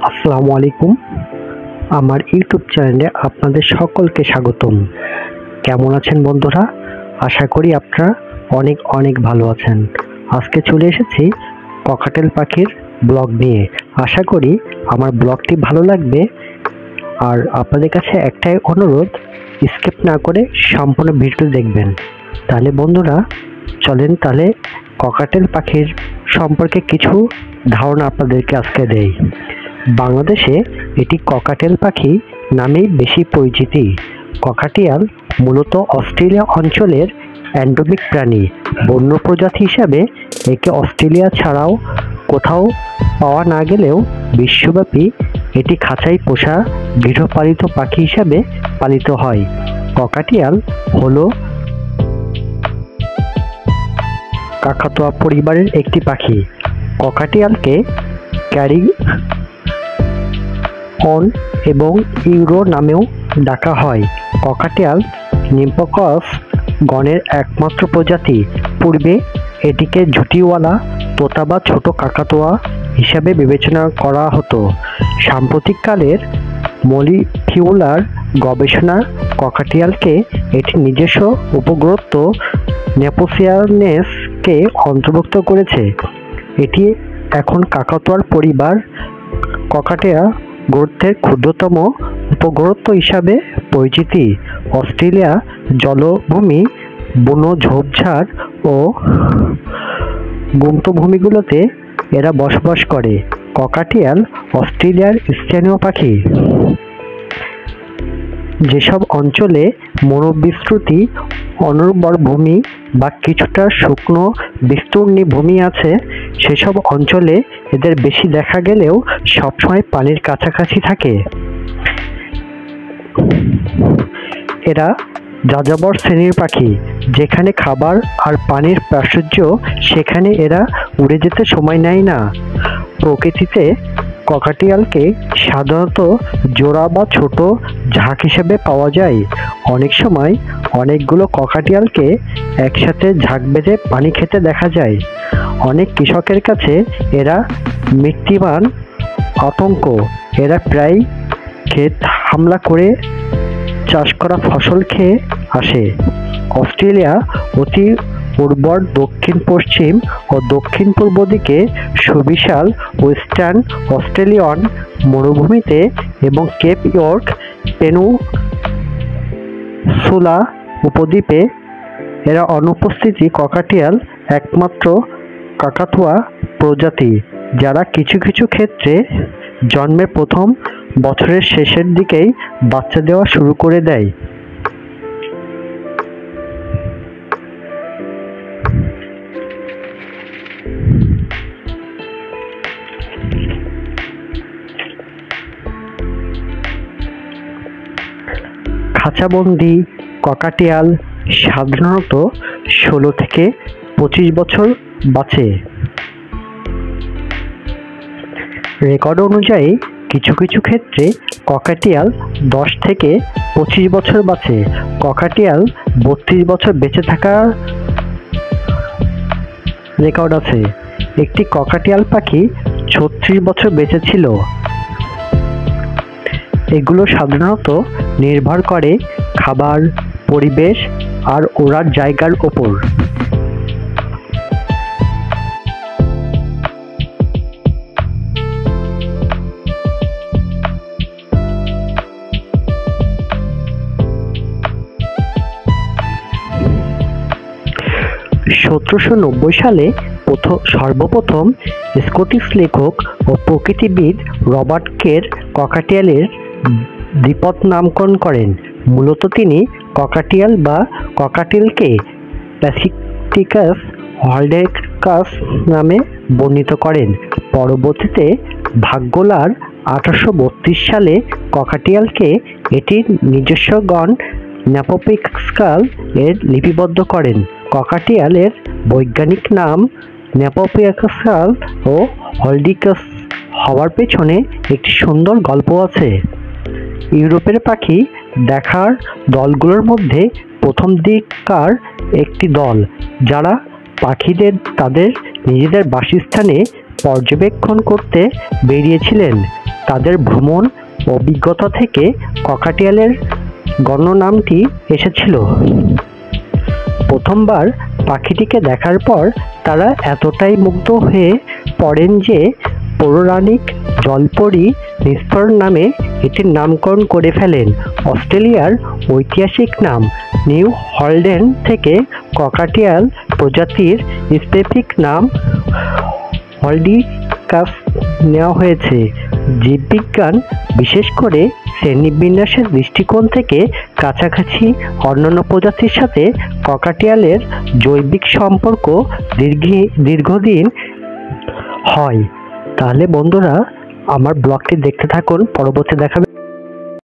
আসসালামু আলাইকুম। আমার ইউটিউব চ্যানেলে আপনাদের সকলকে স্বাগতম। কেমন আছেন বন্ধুরা? আশা করি আপনারা অনেক অনেক ভালো আছেন। আজকে চলে এসেছি ককাটেল পাখির ব্লগ নিয়ে। আশা করি আমার ব্লগটি ভালো লাগবে। আর আপনাদের কাছে একটাই অনুরোধ, স্কিপ না করে সম্পূর্ণ ভিডিও দেখবেন। তাহলে বন্ধুরা চলেন তাহলে ককাটেল পাখির সম্পর্কে কিছু ধারণা আপনাদেরকে আজকে দেই। বাংলাদেশে এটি ককাটেল পাখি নামেই বেশি পরিচিতি। ককাটিয়াল মূলত অস্ট্রেলিয়া অঞ্চলের এন্ডেমিক প্রাণী। বন্য প্রজাতি হিসাবে একে অস্ট্রেলিয়া ছাড়াও কোথাও পাওয়া না গেলেও বিশ্বব্যাপী এটি খাঁচায় পোষা গৃহপালিত পাখি হিসাবে পালিত হয়। ককাটিয়াল হলো কাকাতুয়া পরিবারের একটি পাখি। ককাটিয়ালকে ক্যারিয়ন এবং ইউরো নামেও ডাকা হয়। ককাটিয়াল নিম্ফোকস গণের একমাত্র প্রজাতি। পূর্বে এটিকে ঝুঁটিওয়ালা তোতা বা ছোট কাকাতুয়া হিসাবে বিবেচনা করা হতো। সাম্প্রতিককালের মলিকিউলার গবেষণা ককাটিয়ালকে এটি নিজস্ব উপগোত্র নেপোসিয়ানেসকে অন্তর্ভুক্ত করেছে। এটি এখন কাকাতুয়ার পরিবার ককাটেয়া গোত্রের ক্ষুদ্রতম উপগোত্র হিসাবে পরিচিতি। অস্ট্রেলিয়া জলভূমি, বন ঝোপঝাড় ও গুপ্তভূমিগুলোতে এরা বসবাস করে। ককাটিয়াল অস্ট্রেলিয়ার স্থানীয় পাখি। যেসব অঞ্চলে মরুবিস্তৃতি, অনুর্বর ভূমি বা কিছুটা শুকনো বিস্তীর্ণ ভূমি আছে, সেসব অঞ্চলে এদের বেশি দেখা গেলেও সবসময় পানির কাছাকাছি থাকে। এরা যাযাবর শ্রেণীর পাখি। যেখানে খাবার আর পানির প্রাচুর্য সেখানে এরা উড়ে যেতে সময় নেয় না। প্রকৃতিতে ককাটিয়ালকে সাধারণত জোড়া বা ছোট ঝাঁক হিসেবে পাওয়া যায়। অনেক সময় অনেকগুলো ককাটিয়ালকে একসাথে ঝাঁক বেঁধে পানি খেতে দেখা যায়। অনেক কৃষকের কাছে এরা মৃত্যুমান আতঙ্ক। এরা প্রায় ক্ষেত হামলা করে চাষ করা ফসল খেয়ে আসে। অস্ট্রেলিয়া অতি উর্বর। দক্ষিণ পশ্চিম ও দক্ষিণ পূর্ব দিকে সুবিশাল ওয়েস্টার্ন অস্ট্রেলিয়ান মরুভূমিতে এবং কেপ ইয়র্ক পেনিনসুলা উপদ্বীপে এরা অনুপস্থিতি। ককাটিয়াল একমাত্র কাকাতুয়া প্রজাতি যারা কিছু কিছু ক্ষেত্রে জন্মের প্রথম বছরের শেষের দিকেই বাচ্চা দেওয়া শুরু করে দেয়। খাঁচাবন্দি ককাটিয়াল সাধারণত 16 থেকে 25 বছর বাঁচে। রেকর্ড অনুযায়ী কিছু কিছু ক্ষেত্রে ককাটিয়াল 10 থেকে 25 বছর বাঁচে। ককাটিয়াল 32 বছর বেঁচে থাকার রেকর্ড আছে। একটি ককাটিয়াল পাখি 36 বছর বেঁচে ছিল। এগুলো সাধারণত নির্ভর করে খাবার, পরিবেশ আর ওড়ার জায়গার ওপর। সালে সর্বপ্রথম স্কটিশ লেখক ও প্রকৃতিবিদ রবার্ট কের ককাটিয়ালের দ্বিপদ নামকরণ করেন। মূলত তিনি ককাটিয়াল বা ককাটেলকে প্যাসিফিকাস হলডেকাস নামে বর্ণিত করেন। পরবর্তীতে ভাগ্যলার 1832 সালে ককাটিয়ালকে এটির নিজস্ব গণ নেপোপিক্সাল এর লিপিবদ্ধ করেন। ককাটিয়ালের বৈজ্ঞানিক নাম নেপোপিক্সাল ও হলডিকাস হওয়ার পেছনে একটি সুন্দর গল্প আছে। ইউরোপের পাখি দেখার দলগুলোর মধ্যে প্রথম দিককার একটি দল যারা পাখিদের তাদের নিজেদের বাসস্থানে পর্যবেক্ষণ করতে বেরিয়েছিলেন। তাদের ভ্রমণ অভিজ্ঞতা থেকে ককাটিয়ালের গণ্য নামটি এসেছিল। প্রথমবার পাখিটিকে দেখার পর তারা এতটাই মুগ্ধ হয়ে পড়েন যে পৌরাণিক জলপরি নিস্পর নামে এটির নামকরণ করে ফেলেন। অস্ট্রেলিয়ার ঐতিহাসিক নাম নিউ হল্যান্ড থেকে ককাটিয়াল প্রজাতির স্পেসিফিক নাম হলডিকাস নেওয়া হয়েছে। জীববিজ্ঞান, বিশেষ করে শ্রেণীবিন্যাসের দৃষ্টিকোণ থেকে কাছাকাছি অন্যান্য প্রজাতির সাথে ককাটিয়ালের জৈবিক সম্পর্ক দীর্ঘদিন হয়। তাহলে বন্ধুরা, আমার ব্লগটি দেখতে থাকুন, পরবর্তী দেখাবে।